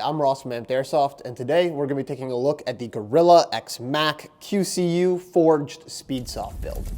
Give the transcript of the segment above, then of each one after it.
I'm Ross from Airsoft, and today we're going to be taking a look at the Gorilla X MAC QCU Forged Speedsoft Build.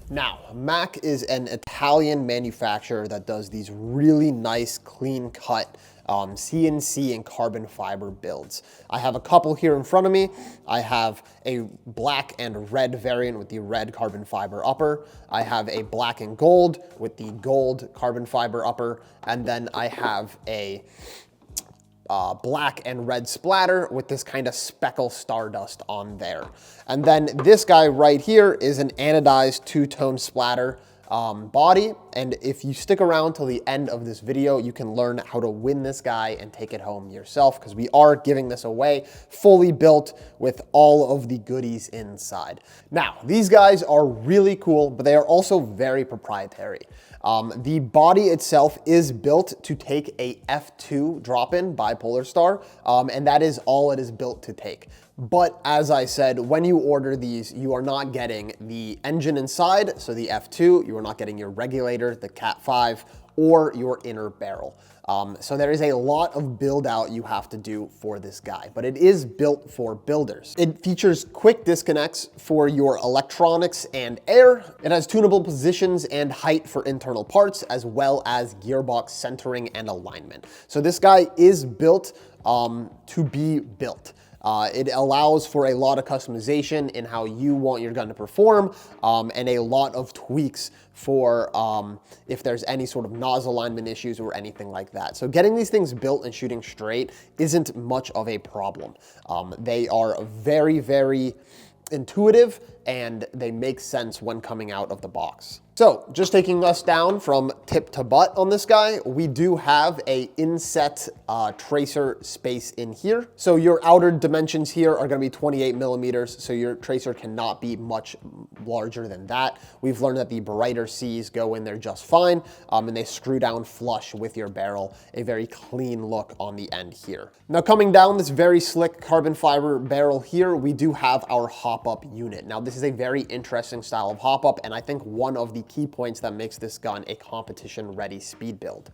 Now, MAC is an Italian manufacturer that does these really nice, clean-cut CNC and carbon fiber builds. I have a couple here in front of me. I have a black and red variant with the red carbon fiber upper. I have a black and gold with the gold carbon fiber upper. And then I have a black and red splatter with this kind of speckle stardust on there. And then this guy right here is an anodized two-tone splatter body. And if you stick around till the end of this video, you can learn how to win this guy and take it home yourself, because we are giving this away fully built with all of the goodies inside. Now, these guys are really cool, but they are also very proprietary. The body itself is built to take a F2 drop-in by Polarstar, and that is all it is built to take. But as I said, when you order these, you are not getting the engine inside, so the F2, you are not getting your regulator, the Cat 5, or your inner barrel. So there is a lot of build out you have to do for this guy, but it is built for builders. It features quick disconnects for your electronics and air. It has tunable positions and height for internal parts, as well as gearbox centering and alignment. So this guy is built to be built. It allows for a lot of customization in how you want your gun to perform, and a lot of tweaks for if there's any sort of nozzle alignment issues or anything like that. So getting these things built and shooting straight isn't much of a problem. They are very, very intuitive, and they make sense when coming out of the box. So just taking us down from tip to butt on this guy, we do have a inset tracer space in here. So your outer dimensions here are gonna be 28 millimeters, so your tracer cannot be much larger than that. We've learned that the brighter C's go in there just fine, and they screw down flush with your barrel, a very clean look on the end here. Now coming down this very slick carbon fiber barrel here, we do have our hop-up unit. Now this is a very interesting style of hop-up, and I think one of the key points that makes this gun a competition-ready speed build.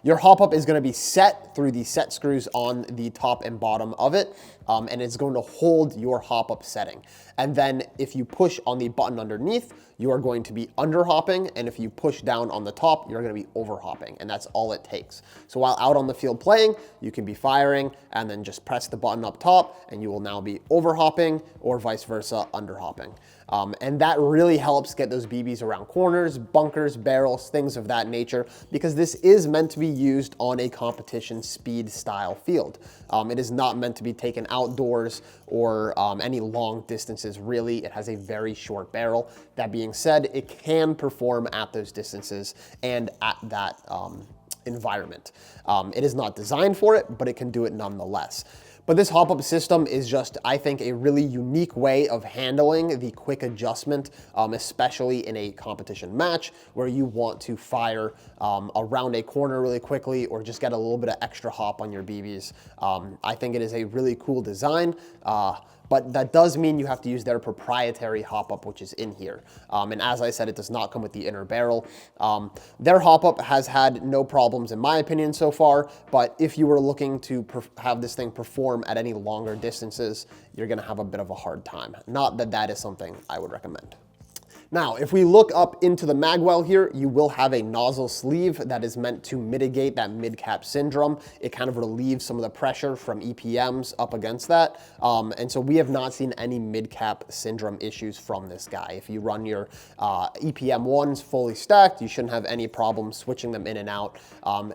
Your hop-up is going to be set through the set screws on the top and bottom of it, and it's going to hold your hop-up setting. And then if you push on the button underneath, you are going to be under-hopping, and if you push down on the top, you're going to be over-hopping, and that's all it takes. So while out on the field playing, you can be firing, and then just press the button up top, and you will now be over-hopping, or vice versa, under-hopping. And that really helps get those BBs around corners, bunkers, barrels, things of that nature, because this is meant to be used on a competition speed style field. It is not meant to be taken outdoors or any long distances, really. It has a very short barrel. That being said, it can perform at those distances and at that environment. It is not designed for it, but it can do it nonetheless. But this hop-up system is just, I think, a really unique way of handling the quick adjustment, especially in a competition match where you want to fire around a corner really quickly or just get a little bit of extra hop on your BBs. I think it is a really cool design. But that does mean you have to use their proprietary hop-up, which is in here. And as I said, it does not come with the inner barrel. Their hop-up has had no problems, in my opinion, so far. But if you were looking to have this thing perform at any longer distances, you're going to have a bit of a hard time. Not that that is something I would recommend. Now, if we look up into the magwell here, you will have a nozzle sleeve that is meant to mitigate that mid-cap syndrome. It kind of relieves some of the pressure from EPMs up against that. And so we have not seen any mid-cap syndrome issues from this guy. If you run your EPM ones fully stacked, you shouldn't have any problem switching them in and out.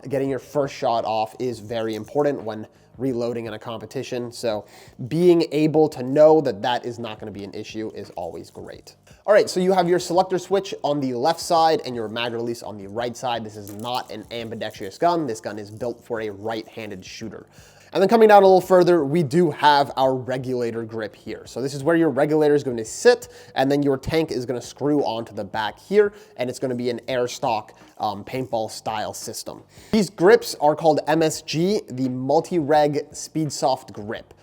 Getting your first shot off is very important when reloading in a competition. So being able to know that that is not going to be an issue is always great. All right, so you have your selector switch on the left side and your mag release on the right side. This is not an ambidextrous gun. This gun is built for a right-handed shooter. And then coming down a little further, we do have our regulator grip here. So this is where your regulator is going to sit, and then your tank is going to screw onto the back here, and it's going to be an air stock paintball style system. These grips are called MSG, the Multi-Reg Speedsoft Grip.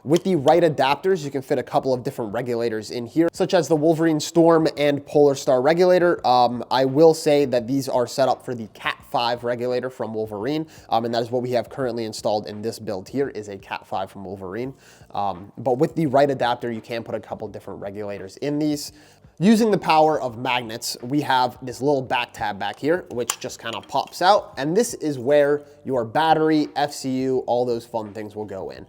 With the right adapters, you can fit a couple of different regulators in here, such as the Wolverine Storm and Polar Star regulator. I will say that these are set up for the Cat 5 regulator from Wolverine, and that is what we have currently installed in this build here, is a Cat 5 from Wolverine. But with the right adapter, you can put a couple different regulators in these. Using the power of magnets, we have this little back tab back here, which just kind of pops out. And this is where your battery, FCU, all those fun things will go in.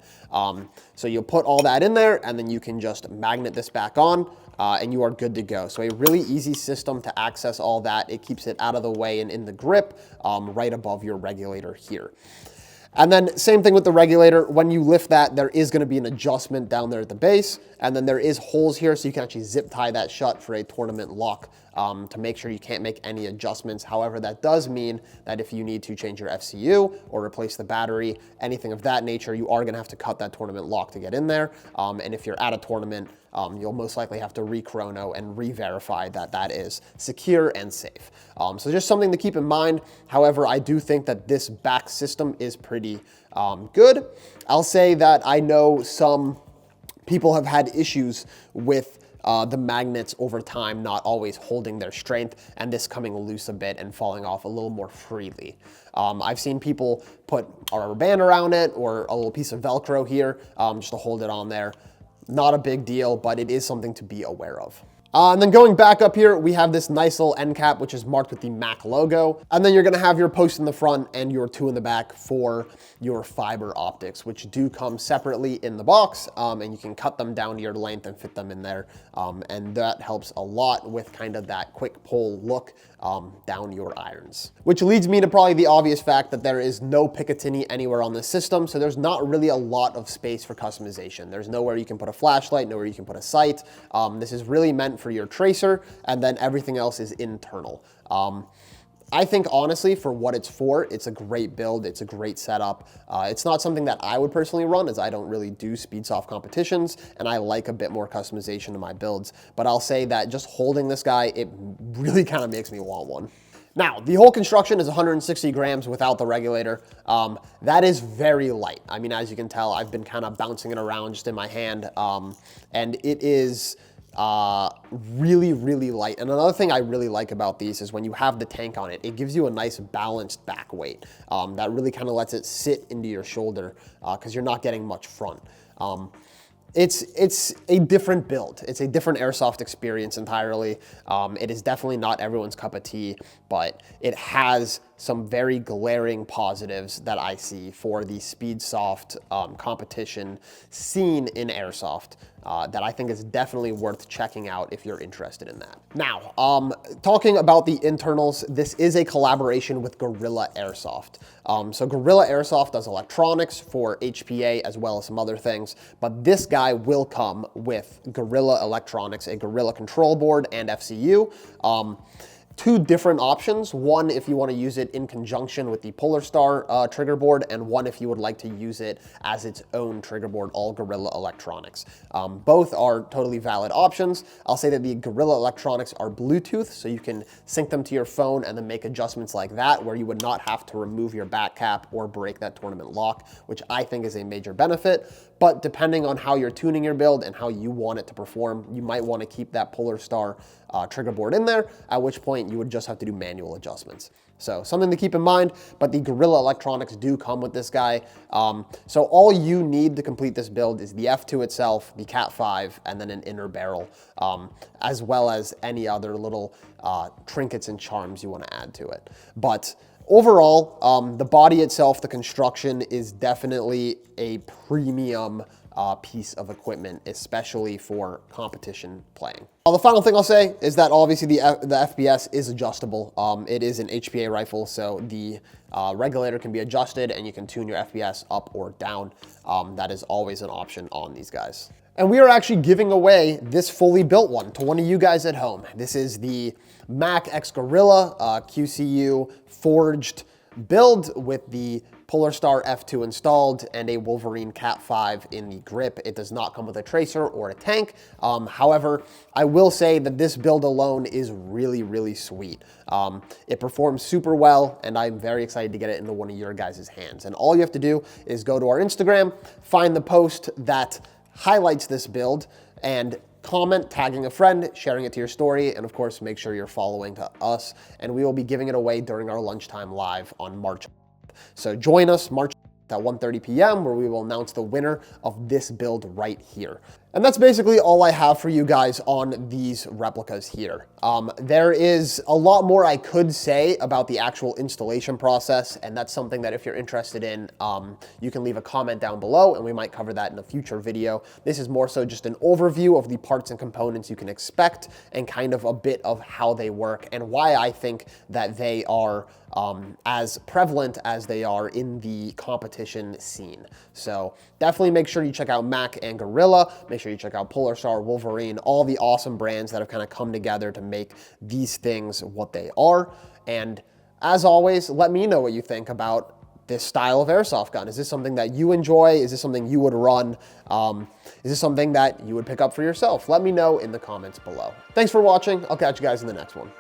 So you'll put all that in there, and then you can just magnet this back on, and you are good to go. So a really easy system to access all that. It keeps it out of the way and in the grip, right above your regulator here. And then same thing with the regulator. When you lift that, there is going to be an adjustment down there at the base. And then there is holes here, so you can actually zip tie that shut for a tournament lock to make sure you can't make any adjustments. However, that does mean that if you need to change your FCU or replace the battery, anything of that nature, you are going to have to cut that tournament lock to get in there. And if you're at a tournament, you'll most likely have to re-chrono and re-verify that that is secure and safe. So just something to keep in mind. However, I do think that this back system is pretty good. I'll say that I know some people have had issues with the magnets over time not always holding their strength, and this coming loose a bit and falling off a little more freely. I've seen people put a rubber band around it or a little piece of Velcro here just to hold it on there. Not a big deal, but it is something to be aware of. And then going back up here, we have this nice little end cap, which is marked with the MAC logo. And then you're gonna have your post in the front and your two in the back for your fiber optics, which do come separately in the box. And you can cut them down to your length and fit them in there. And that helps a lot with kind of that quick pull look down your irons. Which leads me to probably the obvious fact that there is no Picatinny anywhere on this system, so there's not really a lot of space for customization. There's nowhere you can put a flashlight, nowhere you can put a sight. This is really meant for your tracer, and then everything else is internal. I think honestly, for what it's for, it's a great build, it's a great setup. It's not something that I would personally run, as I don't really do Speedsoft competitions, and I like a bit more customization to my builds. But I'll say that just holding this guy, it really kind of makes me want one. Now, the whole construction is 160 grams without the regulator. That is very light. I mean, as you can tell, I've been kind of bouncing it around just in my hand, and it is really, really light. And another thing I really like about these is when you have the tank on it, it gives you a nice balanced back weight. That really kind of lets it sit into your shoulder because you're not getting much front. It's a different build. It's a different airsoft experience entirely. It is definitely not everyone's cup of tea, but it has some very glaring positives that I see for the Speedsoft competition scene in airsoft that I think is definitely worth checking out if you're interested in that. Now, talking about the internals, this is a collaboration with Guerrilla Airsoft. So Guerrilla Airsoft does electronics for HPA as well as some other things, but this guy will come with Guerrilla electronics, a Guerrilla control board and FCU. Two different options. One, if you want to use it in conjunction with the Polar Star trigger board, and one if you would like to use it as its own trigger board, all Guerrilla electronics. Both are totally valid options. I'll say that the Guerrilla electronics are Bluetooth, so you can sync them to your phone and then make adjustments like that, where you would not have to remove your back cap or break that tournament lock, which I think is a major benefit. But depending on how you're tuning your build and how you want it to perform, you might want to keep that Polar Star trigger board in there, at which point you would just have to do manual adjustments. So something to keep in mind, but the Guerrilla electronics do come with this guy. So all you need to complete this build is the F2 itself, the Cat 5, and then an inner barrel, as well as any other little trinkets and charms you want to add to it. But overall, the body itself, the construction is definitely a premium piece of equipment, especially for competition playing. The final thing I'll say is that obviously the FPS is adjustable. It is an HPA rifle, so the regulator can be adjusted and you can tune your FPS up or down. That is always an option on these guys. And we are actually giving away this fully built one to one of you guys at home. This is the MAC X Guerrilla QCU forged build with the Polar Star F2 installed and a Wolverine Cat 5 in the grip. It does not come with a tracer or a tank. However, I will say that this build alone is really, really sweet. It performs super well, and I'm very excited to get it into one of your guys' hands. And all you have to do is go to our Instagram, find the post that highlights this build, and comment, tagging a friend, sharing it to your story, and of course, make sure you're following to us, and we will be giving it away during our lunchtime live on March. So join us March at 1:30 p.m. where we will announce the winner of this build right here. And that's basically all I have for you guys on these replicas here. There is a lot more I could say about the actual installation process, and that's something that if you're interested in, you can leave a comment down below and we might cover that in a future video. This is more so just an overview of the parts and components you can expect and kind of a bit of how they work and why I think that they are as prevalent as they are in the competition scene. So definitely make sure you check out MAC and Gorilla. Make sure you check out Polar Star, Wolverine, all the awesome brands that have kind of come together to make these things what they are. And as always, let me know what you think about this style of airsoft gun. Is this something that you enjoy? Is this something you would run? Is this something that you would pick up for yourself? Let me know in the comments below. Thanks for watching. I'll catch you guys in the next one.